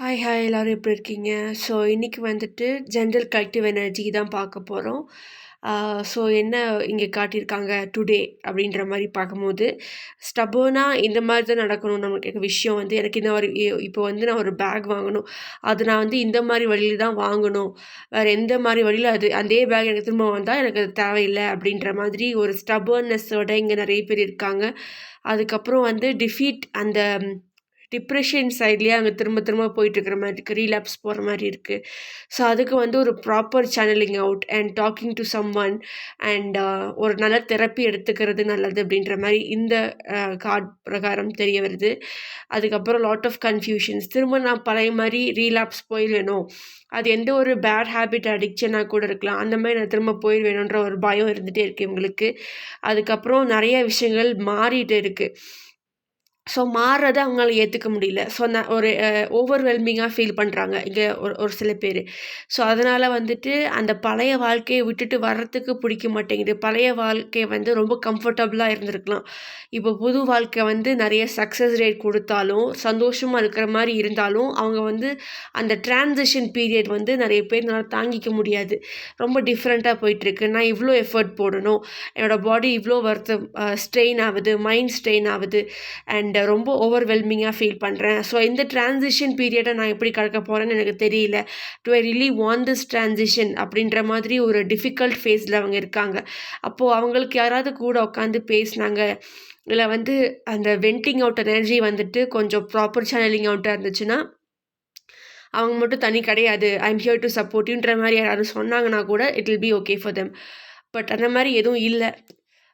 Hi hi எல்லோரும் எப்படி இருக்கீங்க? ஸோ இன்றைக்கி வந்துட்டு ஜென்ரல் கலெக்டிவ் எனர்ஜி தான் பார்க்க போகிறோம். ஸோ என்ன இங்கே காட்டியிருக்காங்க டுடே அப்படின்ற மாதிரி பார்க்கும்போது, ஸ்டபர்னாக இந்த மாதிரி தான் நடக்கணும். நமக்கு விஷயம் வந்து எனக்கு இந்த மாதிரி இப்போ வந்து நான் ஒரு பேக் வாங்கணும், அது நான் வந்து இந்த மாதிரி வழியில் தான் வாங்கணும், வேறு எந்த மாதிரி வழியில் அது அதே பேக் எனக்கு திரும்ப வந்தால் எனக்கு அது தேவையில்லை அப்படின்ற மாதிரி ஒரு ஸ்டபர்னஸோட இங்கே நிறைய பேர் இருக்காங்க. அதுக்கப்புறம் வந்து டிஃபீட் அந்த டிப்ரெஷன் சைட்லேயே அங்கே திரும்ப திரும்ப போயிட்டுருக்கிற மாதிரி இருக்குது, ரீலாப்ஸ் போகிற மாதிரி இருக்குது. ஸோ அதுக்கு வந்து ஒரு proper channelling out and talking to someone அண்ட் ஒரு நல்ல தெரப்பி எடுத்துக்கிறது நல்லது அப்படின்ற மாதிரி இந்த கார்ட் பிரகாரம் தெரிய வருது. அதுக்கப்புறம் லாட் ஆஃப் கன்ஃபியூஷன்ஸ், திரும்ப நான் பழைய மாதிரி ரீலாப்ஸ் போயிடணும், அது எந்த ஒரு பேட் ஹேபிட் அடிக்ஷனாக கூட இருக்கலாம், அந்த மாதிரி நான் திரும்ப போயிடுவேணுன்ற ஒரு பயம் இருந்துகிட்டே இருக்குது இவங்களுக்கு. அதுக்கப்புறம் நிறைய விஷயங்கள் மாறிட்டு இருக்குது. ஸோ மாறுறத அவங்களால ஏற்றுக்க முடியல. ஸோ நான் ஒரு ஓவர்வெல்மிங்காக ஃபீல் பண்ணுறாங்க இங்கே ஒரு ஒரு சில பேர். ஸோ அதனால் வந்துட்டு அந்த பழைய வாழ்க்கையை விட்டுட்டு வர்றதுக்கு பிடிக்க மாட்டேங்குது. பழைய வாழ்க்கை வந்து ரொம்ப கம்ஃபர்டபுளாக இருந்திருக்கலாம். இப்போ புது வாழ்க்கை வந்து நிறைய சக்ஸஸ் ரேட் கொடுத்தாலும், சந்தோஷமாக இருக்கிற மாதிரி இருந்தாலும், அவங்க வந்து அந்த ட்ரான்சிஷன் பீரியட் வந்து நிறைய பேர்னால தாங்கிக்க முடியாது. ரொம்ப டிஃப்ரெண்ட்டாக போயிட்டுருக்கு. நான் இவ்வளோ எஃபர்ட் போடணும், என்னோடய பாடி இவ்வளோ வருத்தம் ஸ்ட்ரெயின் ஆகுது, மைண்ட் ஸ்ட்ரெயின் ஆகுது அண்ட் ரொம்ப ஓவர்வெல்மிங்காக ஃபீல் பண்ணுறேன். ஸோ இந்த ட்ரான்சிஷன் பீரியடை நான் எப்படி கடக்க போகிறேன்னு எனக்கு தெரியல. To I really want this transition அப்படின்ற மாதிரி ஒரு டிஃபிகல்ட் ஃபேஸில் அவங்க இருக்காங்க. அப்போது அவங்களுக்கு யாராவது கூட உட்காந்து பேசினாங்க, இல்லை வந்து அந்த வென்டிங் அவுட் எனர்ஜி வந்துட்டு கொஞ்சம் ப்ராப்பர் சேனலிங் அவுட்டாக இருந்துச்சுன்னா, அவங்க மட்டும் தனி கிடையாது, I am here to support யூன்ற மாதிரி யாராவது சொன்னாங்கன்னா கூட it will be okay for them. But அந்த மாதிரி எதுவும் இல்லை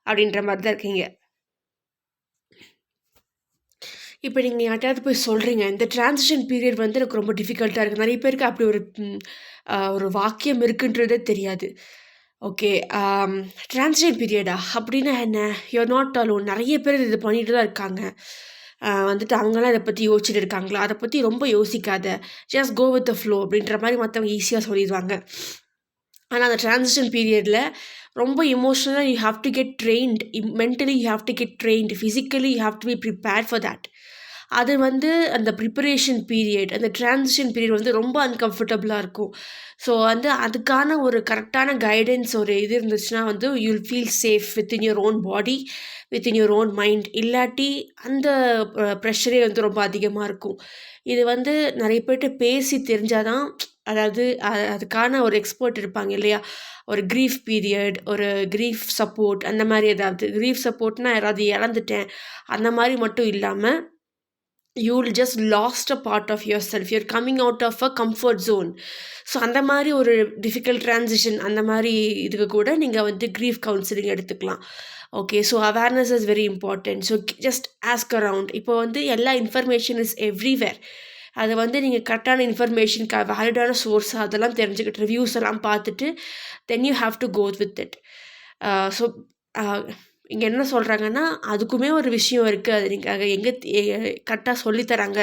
அப்படின்ற மாதிரி தான் இருக்கீங்க. இப்போ நீங்கள் யார்ட்டையாவது போய் சொல்கிறீங்க, இந்த ட்ரான்சிஷன் பீரியட் வந்து எனக்கு ரொம்ப டிஃபிகல்ட்டாக இருக்குது. நிறைய பேருக்கு அப்படி ஒரு வாக்கியம் இருக்குன்றதே தெரியாது. ஓகே, ட்ரான்சிஷன் பீரியடா அப்படின்னா என்ன? You're not alone. நிறைய பேர் இது பண்ணிட்டு தான் இருக்காங்க. வந்துட்டு அவங்களாம் இதை பற்றி யோசிச்சுட்டு இருக்காங்களா? அதை பற்றி ரொம்ப யோசிக்காத, just go with the flow அப்படின்ற மாதிரி மற்றவங்க ஈஸியாக சொல்லிடுவாங்க. ஆனால் அந்த ட்ரான்சிஷன் பீரியடில் ரொம்ப இமோஷ்னலாக you have to get trained, mentally you have to get trained, physically you have to be prepared for that. அது வந்து அந்த ப்ரிப்பரேஷன் பீரியட், அந்த ட்ரான்சிஷன் பீரியட் வந்து ரொம்ப அன்கம்ஃபர்டபுளாக இருக்கும். ஸோ வந்து அதுக்கான ஒரு கரெக்டான கைடன்ஸ் ஒரு இது இருந்துச்சுன்னா வந்து you will feel safe within your own body, within your own mind. இல்லாட்டி அந்த ப்ரெஷரே வந்து ரொம்ப அதிகமாக இருக்கும். இது வந்து நிறைய பேர்கிட்ட பேசி தெரிஞ்சால் தான், அதாவது அதுக்கான ஒரு எக்ஸ்பர்ட் இருப்பாங்க இல்லையா? ஒரு க்ரீஃப் பீரியட், ஒரு க்ரீஃப் சப்போர்ட், அந்த மாதிரி ஏதாவது க்ரீஃப் சப்போர்ட்னால் யாராவது இழந்துட்டேன் அந்த மாதிரி மட்டும் இல்லாமல், you will just lost a part of yourself, you're coming out of a comfort zone. So அந்த மாதிரி ஒரு டிஃபிகல்ட் ட்ரான்சிஷன், அந்த மாதிரி இதுக்கு கூட நீங்கள் வந்து க்ரீஃப் கவுன்சிலிங் எடுத்துக்கலாம். Okay, so awareness is very important. So just ask around. இப்போ வந்து எல்லா இன்ஃபர்மேஷன் இஸ் எவ்ரிவேர். அதை வந்து நீங்கள் கரெக்டான இன்ஃபர்மேஷனுக்கு வேலிடான சோர்ஸ் அதெல்லாம் தெரிஞ்சுக்கிட்டு ரிவ்யூஸ் எல்லாம் பார்த்துட்டு then you have to go with it. So இங்கே என்ன சொல்கிறாங்கன்னா, அதுக்குமே ஒரு விஷயம் இருக்குது. அது நீங்கள் எங்கே கரெக்டாக சொல்லித்தராங்க,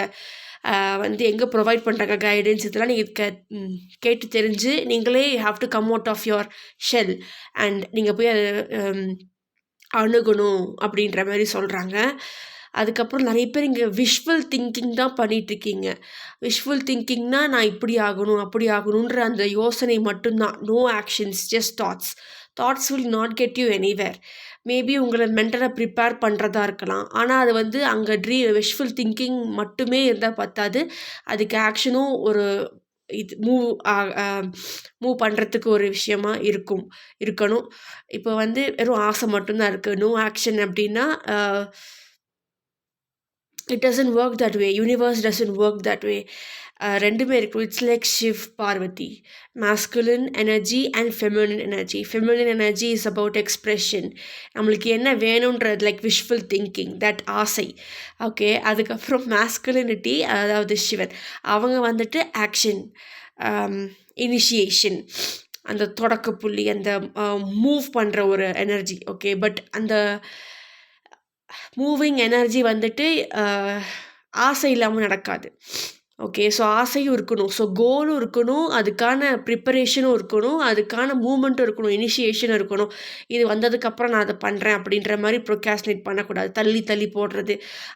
வந்து எங்கே ப்ரொவைட் பண்ணுறாங்க கைடன்ஸ், இதெல்லாம் நீங்கள் கேட்டு தெரிஞ்சு நீங்களே have to come out of your shell and நீங்கள் போய் அதை அணுகணும் அப்படின்ற மாதிரி சொல்கிறாங்க. அதுக்கப்புறம் நிறைய பேர் இங்கே விஷுவல் திங்கிங் தான் பண்ணிகிட்ருக்கீங்க. விஷுவல் திங்கிங்னால் நான் இப்படி ஆகணும் அப்படி ஆகணுன்ற அந்த யோசனை மட்டும்தான். No actions, just thoughts. Thoughts will not get you anywhere. Maybe உங்களை மென்டலாக ப்ரிப்பேர் பண்ணுறதா இருக்கலாம். ஆனால் அது வந்து அங்கே விஷுவல் திங்கிங் மட்டுமே இருந்தால் பத்தாது, அதுக்கு ஆக்ஷனும் ஒரு இது மூவ் பண்ணுறதுக்கு ஒரு விஷயமா இருக்கணும். இப்போ வந்து வெறும் ஆசை மட்டும்தான் இருக்குது, நோ ஆக்ஷன் அப்படின்னா it doesn't work that way. Universe doesn't work that way. ரெண்டுமே இருக்கும். It's like Shiv Parvati, masculine energy and feminine energy. Feminine energy is about expression, நம்மளுக்கு என்ன வேணுன்றது, லைக் விஷுவல் திங்கிங், தட் ஆசை. ஓகே, அதுக்கப்புறம் மாஸ்குலினிட்டி, அதாவது சிவன், அவங்க வந்துட்டு ஆக்ஷன், இனிஷியேஷன், அந்த தொடக்க புள்ளி, அந்த மூவ் பண்ணுற ஒரு எனர்ஜி. ஓகே, பட் அந்த மூவிங் எனர்ஜி வந்துட்டு ஆசை இல்லாமல் நடக்காது. ஓகே. ஸோ ஆசையும் இருக்கணும். ஸோ கோலும் இருக்கணும். அதுக்கான ப்ரிப்பரேஷனும் இருக்கணும். அதுக்கான மூவ்மெண்ட்டும் இருக்கணும். இனிஷியேஷனும் இருக்கணும். இது வந்ததுக்கப்புறம் நான் அத பண்றேன் அப்படின்ற மாரி ப்ரொக்ராஸ்டினேட் பண்ணக்கூடாது. தள்ளி தள்ளி போடுறது.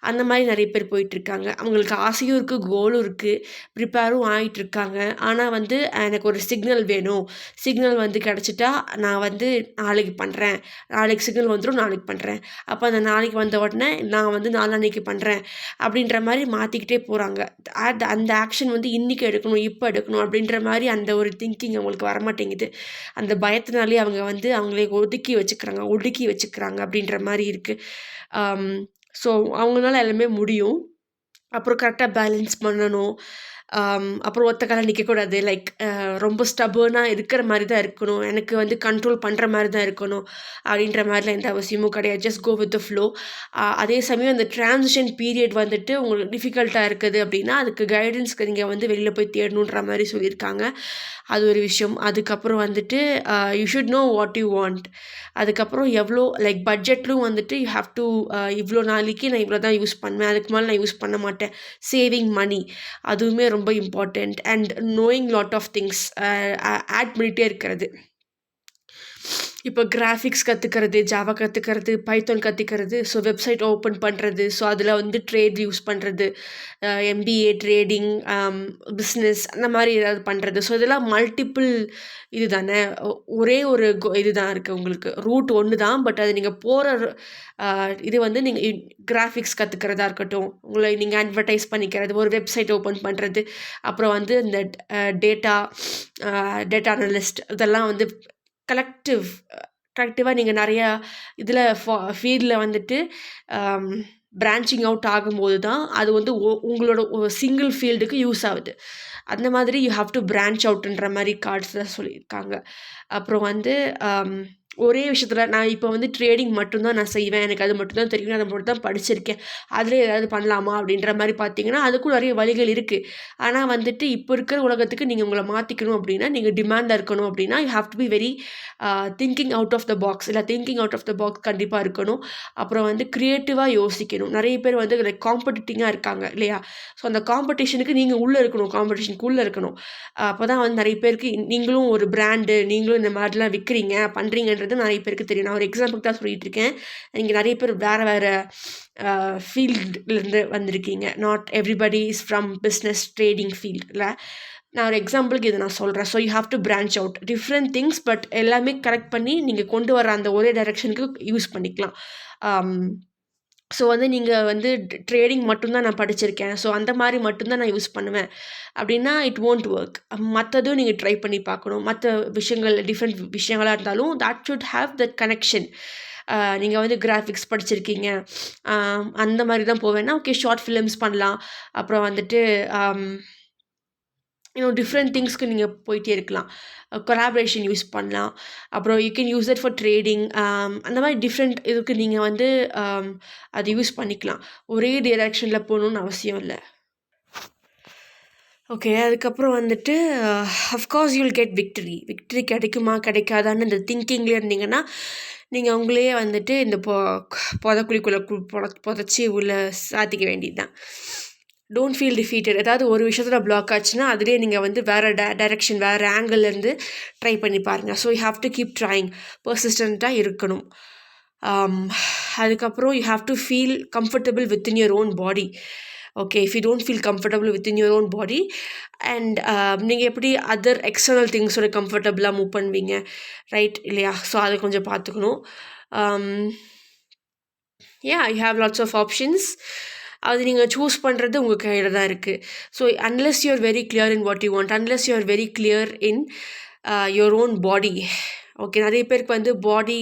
அந்த மாரி நெறைய பேர் போயிட்டுருக்காங்க. அவங்களுக்கு ஆசையும் இருக்கு, கோலும் இருக்கு. ப்ரிப்பேரும் ஆயிட்டுருக்காங்க. ஆனா வந்து எனக்கு ஒரு சிக்னல் வேணும். சிக்னல் வந்து கெடைச்சிட்டா நான் வந்து நாளைக்கு பண்றேன். நாளைக்கு சிக்னல் வந்துரும், நாளைக்கு பண்றேன். அப்ப அந்த நாளைக்கு வந்த உடனே நான் வந்து நாளான்னைக்கு பண்றேன். அப்படின்ற மாரி மாத்திக்கிட்டே போறாங்க. அந்த ஆக்ஷன் வந்து இன்னைக்கு எடுக்கணும், இப்ப எடுக்கணும் அப்படின்ற மாரி அந்த ஒரு திங்கிங் அவங்களுக்கு வரமாட்டேங்குது. அந்த பயத்தினாலேயே அவங்க வந்து அவங்களே ஒடுக்கி வச்சுக்கிறாங்க அப்படின்ற மாரி இருக்கு. அம் ஸோ அவங்கனால எல்லாமே முடியும். அப்புறம் கரெக்ட்டா பேலன்ஸ் பண்ணணும். அப்புறம் ஒத்த கால்ல நிக்கக்கூடாது. லைக் ரொம்ப ஸ்டபர்னா இருக்கிற மாரி தான் இருக்கணும். எனக்கு வந்து கண்ட்ரோல் பண்ற மாரி தான் இருக்கணும். அப்படின்ற மாரிலாம் எந்த அவசியமும் கிடையாது. Just go with the flow. அதே சமயம் அந்த ட்ரான்சிஷன் பீரியட் வந்துட்டு உங்களுக்கு டிஃபிகல்ட்டா இருக்குது அப்படின்னா, அதுக்கு கைடன்ஸ்க்கு நீங்க வந்து வெளில போய் தேடணுன்ற மாரி சொல்லியிருக்காங்க. அது ஒரு விஷயம். அதுக்கப்புறம் வந்துட்டு you should know what you want. அதுக்கப்புறம் எவ்வளோ லைக் பட்ஜெட்லும் வந்துட்டு யூ ஹேவ் டு இவ்வளோ நாளைக்கு நான் இவ்வளோ தான் யூஸ் பண்ணுவேன். அதுக்கு மேல நான் யூஸ் பண்ண மாட்டேன். சேவிங் மனி அதுவுமே ரொம்ப important. And knowing lot of things add பண்ணிகிட்டே இருக்கிறது. இப்போ கிராஃபிக்ஸ் கற்றுக்கிறது, ஜாவா கற்றுக்கிறது, பைத்தான் கற்றுக்கிறது, ஸோ வெப்சைட் ஓப்பன் பண்ணுறது, ஸோ அதில் வந்து ட்ரேட் யூஸ் பண்ணுறது, எம்பிஏ, ட்ரேடிங், பிஸ்னஸ் அந்த மாதிரி ஏதாவது பண்ணுறது. ஸோ இதெல்லாம் மல்டிபிள் இது தானே. ஒரே ஒரு இது தான் இருக்குது உங்களுக்கு. ரூட் ஒன்று தான். பட் அது நீங்கள் போகிற இது வந்து நீங்கள் கிராஃபிக்ஸ் கற்றுக்கிறதா இருக்கட்டும், உங்களை நீங்கள் அட்வர்டைஸ் பண்ணிக்கிறது, ஒரு வெப்சைட் ஓப்பன் பண்ணுறது, அப்புறம் வந்து இந்த டேட்டா அனலிஸ்ட் இதெல்லாம் வந்து கலெக்டிவாக நீங்கள் நிறையா இதில் ஃபீல்டில் வந்துட்டு பிரான்ச்சிங் அவுட் ஆகும்போது தான் அது வந்து உங்களோட சிங்கிள் ஃபீல்டுக்கு யூஸ் ஆகுது. அந்த மாதிரி யூ ஹாவ் டு பிரான்ச் அவுட்ன்ற மாதிரி கார்ட்ஸில் சொல்லியிருக்காங்க. அப்புறம் வந்து ஒரே விஷயத்தில் நான் இப்போ வந்து ட்ரேடிங் மட்டும்தான் நான் செய்வேன், எனக்கு அது மட்டும்தான் தெரியும், அதை மட்டும் தான் படிச்சிருக்கேன், அதில் ஏதாவது பண்ணலாமா அப்படின்ற மாதிரி பார்த்தீங்கன்னா அதுக்கும் நிறைய வழிகள் இருக்குது. ஆனால் வந்துட்டு இப்போ இருக்கிற உலகத்துக்கு நீங்கள் உங்களை மாற்றிக்கணும் அப்படின்னா, நீங்கள் டிமாண்டாக இருக்கணும் அப்படின்னா you have to be very thinking out of the box. இல்லை thinking out of the box கண்டிப்பாக இருக்கணும். அப்புறம் வந்து க்ரியேட்டிவாக யோசிக்கணும். நிறைய பேர் வந்து லைக் காம்படிட்டிங்காக இருக்காங்க இல்லையா? ஸோ அந்த காம்படிஷனுக்கு நீங்கள் உள்ளே இருக்கணும், காம்படிஷனுக்கு உள்ளே இருக்கணும். அப்போ தான் வந்து நிறைய பேருக்கு நீங்களும் ஒரு பிராண்டு, நீங்களும் இந்த மாதிரிலாம் விற்கிறீங்க பண்ணுறீங்கன்றது நிறைய பேருக்கு தெரியும். நான் ஒரு எக்ஸாம்பிளுக்கு தான் சொல்லிகிட்டு இருக்கேன். இங்கே நிறைய பேர் வேறு ஃபீல்ட்லேருந்து வந்திருக்கீங்க. Not everybody is from business trading ஃபீல்டில். நான் ஒரு எக்ஸாம்பிளுக்கு இதை நான் சொல்கிறேன். So you have to branch out different things. But எல்லாமே கரெக்ட் பண்ணி நீங்கள் கொண்டு வர அந்த ஒரே டைரெக்ஷனுக்கு யூஸ் பண்ணிக்கலாம். ஸோ வந்து நீங்கள் வந்து ட்ரேடிங் மட்டும்தான் நான் படிச்சிருக்கேன், ஸோ அந்த மாதிரி மட்டும்தான் நான் யூஸ் பண்ணுவேன் அப்படின்னா இட் ஓன்ட் ஒர்க். மற்றதும் நீங்கள் ட்ரை பண்ணி பார்க்கணும். மற்ற விஷயங்கள் டிஃப்ரெண்ட் விஷயங்களாக இருந்தாலும் that should have that connection. நீங்கள் வந்து கிராஃபிக்ஸ் படிச்சிருக்கீங்க, அந்த மாதிரி தான் போவேன்னா ஓகே ஷார்ட் ஃபிலிம்ஸ் பண்ணலாம். அப்புறம் வந்துட்டு இன்னும் டிஃப்ரெண்ட் திங்ஸ்க்கு நீங்கள் போயிட்டே இருக்கலாம். கொலாபரேஷன் யூஸ் பண்ணலாம். அப்புறம் you can use it for trading. அந்த மாதிரி டிஃப்ரெண்ட் இதுக்கு நீங்கள் வந்து அது யூஸ் பண்ணிக்கலாம். ஒரே டைரெக்ஷனில் போகணுன்னு அவசியம் இல்லை. ஓகே. அதுக்கப்புறம் வந்துட்டு அஃப்கோர்ஸ் யூல் கெட் விக்டரி கிடைக்குமா கிடைக்காதான்னு இந்த திங்கிங்லேயே இருந்தீங்கன்னா நீங்கள் உங்களையே வந்துட்டு இந்த புதைக்குழிக்குள்ளே புதைச்சி உள்ளே சாத்திக்க வேண்டியது தான். Don't feel defeated. ஏதாவது ஒரு விஷயத்தில் பிளாக் ஆச்சுன்னா அதுலேயே நீங்கள் வந்து வேறு டைரெக்ஷன், வேறு ஆங்கிள்லேருந்து ட்ரை பண்ணி பாருங்கள். So you have to keep trying, பர்சிஸ்டண்ட்டாக இருக்கணும். அதுக்கப்புறம் you have to feel comfortable within your own body. Okay, if you don't feel comfortable within your own body and நீங்கள் எப்படி அதர் எக்ஸ்டர்னல் திங்ஸோட கம்ஃபர்டபுளாக மூவ் பண்ணுவீங்க, ரைட் இல்லையா? ஸோ அதை கொஞ்சம் பார்த்துக்கணும். You have lots of options. அது நீங்கள் சூஸ் பண்ணுறது உங்கள் கையில் தான் இருக்குது. So unless you are very clear in what you want, unless you are very clear in your own body. Okay, நிறைய பேருக்கு வந்து பாடி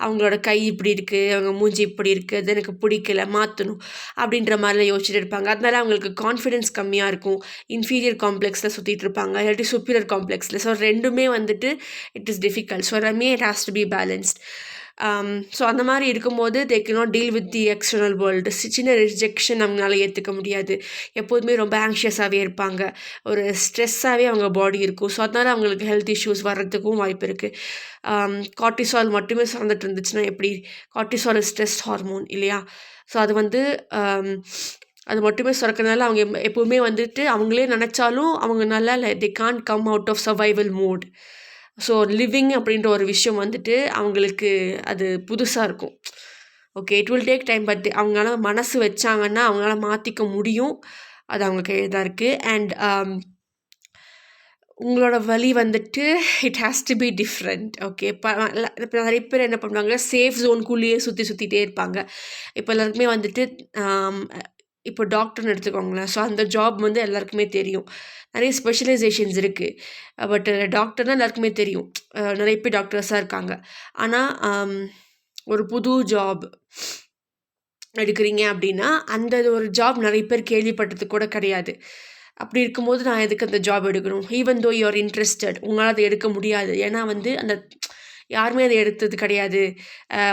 அவங்களோட கை இப்படி இருக்குது, அவங்க மூஞ்சி இப்படி இருக்குது, அது எனக்கு பிடிக்கல, மாற்றணும் அப்படின்ற மாதிரிலாம் யோசிச்சுட்டு இருப்பாங்க. அதனால அவங்களுக்கு கான்ஃபிடென்ஸ் கம்மியாக இருக்கும். இன்ஃபீரியர் காம்ப்ளெக்ஸில் சுற்றிட்டு இருப்பாங்க, இல்லாட்டி சுப்பீரியர் காம்ப்ளெக்ஸில். ஸோ ரெண்டுமே வந்துட்டு இட் இஸ் டிஃபிகல்ட். ஸோ எல்லாமே it has to be balanced. So அந்த மாதிரி இருக்கும்போது they cannot deal with the external world. சின்ன ரிஜெக்ஷன் அவங்களால ஏற்றுக்க முடியாது. எப்போதுமே ரொம்ப ஆங்ஷியஸாகவே இருப்பாங்க, ஒரு ஸ்ட்ரெஸ்ஸாகவே அவங்க பாடி இருக்கும். ஸோ அதனால் அவங்களுக்கு ஹெல்த் இஷ்யூஸ் வர்றதுக்கும் வாய்ப்பு இருக்குது. கார்ட்டிசால் மட்டுமே சுரந்துட்டு இருந்துச்சுன்னா எப்படி? கார்ட்டிசால் ஸ்ட்ரெஸ் ஹார்மோன் இல்லையா? ஸோ அது வந்து அது மட்டுமே சுரக்கிறதுனால அவங்க எப்போவுமே வந்துட்டு அவங்களே நினச்சாலும் அவங்கனால they can't come out of survival mode. So living அப்படின்ற ஒரு விஷயம் வந்துட்டு அவங்களுக்கு அது புதுசாக இருக்கும். Okay, it will take time, but அவங்களால மனசு வச்சாங்கன்னா அவங்களால மாற்றிக்க முடியும். அது அவங்க கையில் தான் இருக்குது. அண்ட் உங்களோட வழி வந்துட்டு it has to be different. Okay, இப்போ நிறைய பேர் என்ன பண்ணுவாங்க, சேஃப் ஜோனுக்குள்ளேயே சுற்றிட்டே இருப்பாங்க. இப்போ எல்லாருக்குமே வந்துட்டு இப்போ டாக்டர்னு எடுத்துக்கோங்களேன். ஸோ அந்த ஜாப் வந்து எல்லாருக்குமே தெரியும். நிறைய ஸ்பெஷலைசேஷன்ஸ் இருக்குது. பட் டாக்டர்னால் எல்லாருக்குமே தெரியும். நிறைய பேர் டாக்டர்ஸாக இருக்காங்க. ஆனால் ஒரு புது ஜாப் எடுக்கிறீங்க அப்படின்னா அந்த ஒரு ஜாப் நிறைய பேர் கேள்விப்பட்டது கூட கிடையாது. அப்படி இருக்கும்போது நான் எதுக்கு அந்த ஜாப் எடுக்கணும்? Even though you are interested, உங்களால் அதை எடுக்க முடியாது. ஏன்னா வந்து அந்த யாருமே அதை எடுத்தது கிடையாது.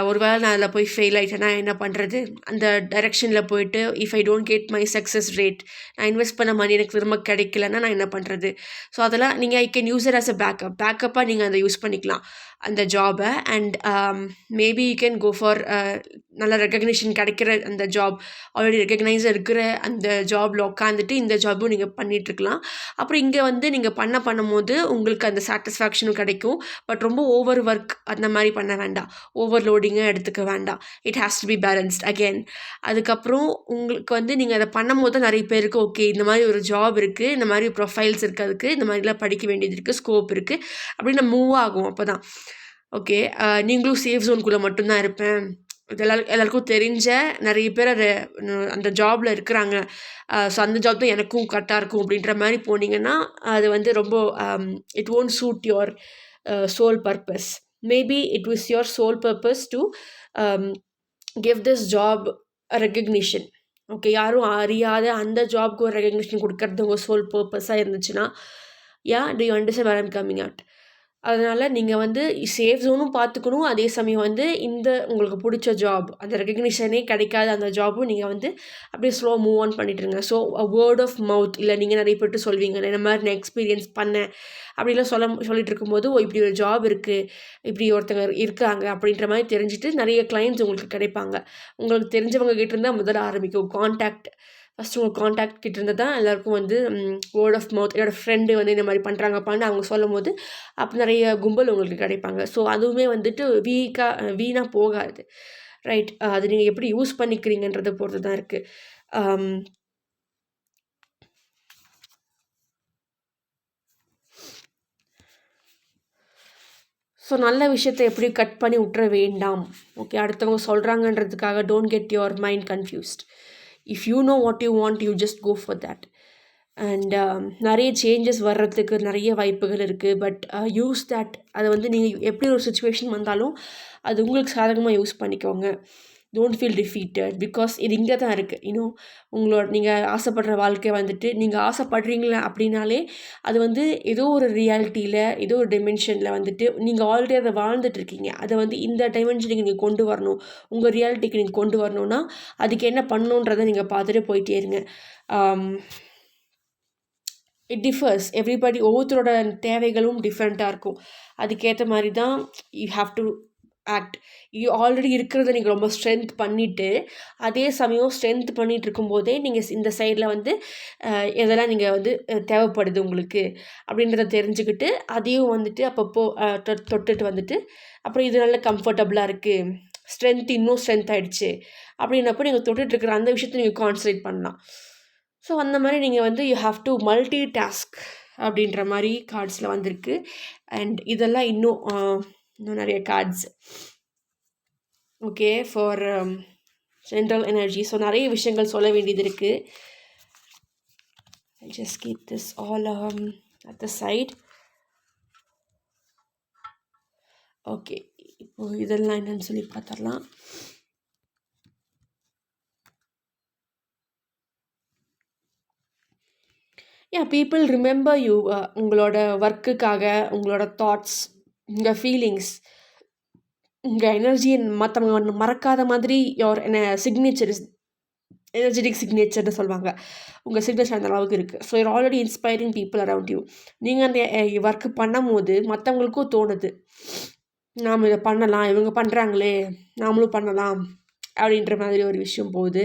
ஒரு வேளை நான் அதில் போய் ஃபெயில் ஆகிட்டேன்னா என்ன பண்ணுறது? அந்த டைரெக்ஷனில் போயிட்டு if I don't get my success rate, நான் இன்வெஸ்ட் பண்ண மணி எனக்கு திரும்ப கிடைக்கலன்னா நான் என்ன பண்ணுறது? ஸோ அதெல்லாம் நீங்கள் I can use it as a பேக்கப்பாக நீங்கள் அதை யூஸ் பண்ணிக்கலாம் அந்த ஜாபை. And maybe you can go for நல்ல ரெக்கக்னிஷன் கிடைக்கிற அந்த ஜாப், ஆல்ரெடி ரெக்கக்னைஸாக இருக்கிற அந்த ஜாபில் உட்காந்துட்டு இந்த ஜாபும் நீங்கள் பண்ணிகிட்ருக்கலாம். அப்புறம் இங்கே வந்து நீங்கள் பண்ணும்போது உங்களுக்கு அந்த சாட்டிஸ்ஃபேக்ஷனும் கிடைக்கும். பட் ரொம்ப ஓவர் ஒர்க் அந்த மாதிரி பண்ண வேண்டாம், ஓவர்லோடிங்காக எடுத்துக்க வேண்டாம். It has to be balanced again. அதுக்கப்புறம் உங்களுக்கு வந்து நீங்கள் அதை பண்ணும்போது நிறைய பேருக்கு ஓகே இந்த மாதிரி ஒரு ஜாப் இருக்குது, இந்த மாதிரி ப்ரொஃபைல்ஸ் இருக்குது, அதுக்கு இந்த மாதிரிலாம் படிக்க வேண்டியது இருக்குது, ஸ்கோப் இருக்குது அப்படின்னு மூவ் ஆகும். அப்போ தான் ஓகே, நீங்களும் சேஃப் ஜோனுக்குள்ளே மட்டும்தான் இருப்பேன், இது எல்லாருக்கும் தெரிஞ்ச நிறைய பேர் அதை அந்த ஜாபில் இருக்கிறாங்க, ஸோ அந்த ஜாப் தான் எனக்கும் கரெக்டாக இருக்கும் அப்படின்ற மாதிரி போனீங்கன்னா அது வந்து ரொம்ப it won't suit your soul purpose. Maybe it was your soul purpose to give this job recognition. Okay, யாரும் அறியாத அந்த ஜாப்க்கு ஒரு ரெக்கக்னிஷன் கொடுக்கறது உங்கள் சோல் பர்பஸாக இருந்துச்சுன்னா, do you understand where I'm coming out? அதனால் நீங்கள் வந்து சேஃப் ஜோனும் பார்த்துக்கணும், அதே சமயம் வந்து இந்த உங்களுக்கு பிடிச்ச ஜாப் அந்த ரெக்கக்னிஷனே கிடைக்காத அந்த ஜாபும் நீங்கள் வந்து அப்படியே ஸ்லோ மூவ் ஆன் பண்ணிட்டுருங்க. ஸோ வேர்ட் ஆஃப் மவுத், இல்லை நீங்கள் நிறைய பேர்ட்டு சொல்வீங்க இந்த மாதிரி நான் எக்ஸ்பீரியன்ஸ் பண்ணேன் அப்படிலாம் சொல்லிட்டு இருக்கும்போது இப்படி ஒரு ஜாப் இருக்குது, இப்படி ஒருத்தங்க இருக்காங்க அப்படின்ற மாதிரி தெரிஞ்சுட்டு நிறைய கிளைண்ட்ஸ் உங்களுக்கு கிடைப்பாங்க. உங்களுக்கு தெரிஞ்சவங்க கிட்ட இருந்தால் முதல்ல ஆரம்பிக்கும் கான்டாக்ட். ஃபஸ்ட்டு உங்கள் கான்டாக்ட் கிட்ட இருந்து தான் எல்லாருக்கும் வந்து வேர்ட் ஆஃப் மவுத், என்னோடய ஃப்ரெண்டு வந்து இந்த மாதிரி பண்ணுறாங்கப்பான்னு அவங்க சொல்லும் போது அப்போ நிறைய கும்பல் உங்களுக்கு கிடைப்பாங்க. ஸோ அதுவுமே வந்துட்டு வீணாக போகாது, ரைட்? அது நீங்கள் எப்படி யூஸ் பண்ணிக்கிறீங்கன்றதை பொறுத்து தான் இருக்குது. ஸோ நல்ல விஷயத்தை எப்படி கட் பண்ணி விட்டுற வேண்டாம். ஓகே, அடுத்தவங்க சொல்கிறாங்கன்றதுக்காக don't get your mind confused. If you know what you want, you just go for that. And நிறைய சேஞ்சஸ் வர்றதுக்கு நிறைய வாய்ப்புகள் இருக்குது. But use that. அதை வந்து நீங்கள் எப்படி ஒரு சுச்சுவேஷன் வந்தாலும் அது உங்களுக்கு சாதகமாக யூஸ் பண்ணிக்கோங்க. டோன்ட் ஃபீல் டிஃபீட்டட், பிகாஸ் இது இங்கே தான் இருக்குது. நீங்கள் ஆசைப்படுற வாழ்க்கை வந்துட்டு நீங்கள் ஆசைப்படுறீங்களா அப்படின்னாலே அது வந்து ஏதோ ஒரு ரியாலிட்டியில், ஏதோ ஒரு டைமென்ஷனில் வந்துட்டு நீங்கள் ஆல்ரெடி அதை வாழ்ந்துட்டுருக்கீங்க. அதை வந்து இந்த டைமென்ஷனுக்கு நீங்கள் கொண்டு வரணும், உங்கள் ரியாலிட்டிக்கு நீங்கள் கொண்டு வரணும்னா அதுக்கு என்ன பண்ணணுன்றதை நீங்கள் பார்த்துட்டு போயிட்டே இருங்க. இட் டிஃபர்ஸ் எவ்ரிபடி, ஒவ்வொருத்தரோட தேவைகளும் டிஃப்ரெண்ட்டாக இருக்கும். அதுக்கேற்ற மாதிரி தான் you have to act. Already இருக்கிறத நீங்கள் ரொம்ப ஸ்ட்ரென்த் பண்ணிவிட்டு அதே சமயம் ஸ்ட்ரென்த் பண்ணிகிட்டு இருக்கும்போதே நீங்கள் இந்த சைடில் வந்து எதெல்லாம் நீங்கள் வந்து தேவைப்படுது உங்களுக்கு அப்படின்றத தெரிஞ்சுக்கிட்டு அதையும் வந்துட்டு அப்பப்போ தொட்டுட்டு வந்துட்டு அப்புறம் இது நல்ல கம்ஃபர்டபுளாக இருக்குது, ஸ்ட்ரென்த் இன்னும் ஸ்ட்ரென்த் ஆகிடுச்சு அப்படின்னப்போ நீங்கள் தொட்டுட்ருக்கிற அந்த விஷயத்தை நீங்கள் கான்சன்ட்ரேட் பண்ணலாம். ஸோ அந்த மாதிரி நீங்கள் வந்து you have to multitask அப்படின்ற மாதிரி கார்ட்ஸில் வந்திருக்கு. அண்ட் இதெல்லாம் இன்னும் நிறைய cards okay for general energy. So நிறைய விஷயங்கள் சொல்ல வேண்டியது இருக்குது. I'll just keep this all at the side. Okay, இப்போ இதெல்லாம் என்னன்னு சொல்லி பார்த்துடலாம். People remember you. உங்களோட ஒர்க்குக்காக, உங்களோட தாட்ஸ், உங்கள் ஃபீலிங்ஸ், உங்கள் எனர்ஜியை மற்றவங்க மறக்காத மாதிரி சிக்னேச்சர் இஸ் எனர்ஜெட்டிக் சிக்னேச்சர்னு சொல்லுவாங்க. உங்கள் சிக்னேச்சர் அந்த அளவுக்கு இருக்குது. So your already inspiring people around you. நீங்கள் அந்த ஒர்க்கு பண்ணும் போது மற்றவங்களுக்கும் தோணுது, நாம் இதை பண்ணலாம், இவங்க பண்ணுறாங்களே நாமளும் பண்ணலாம் அப்படின்ற மாதிரி ஒரு விஷயம் போகுது.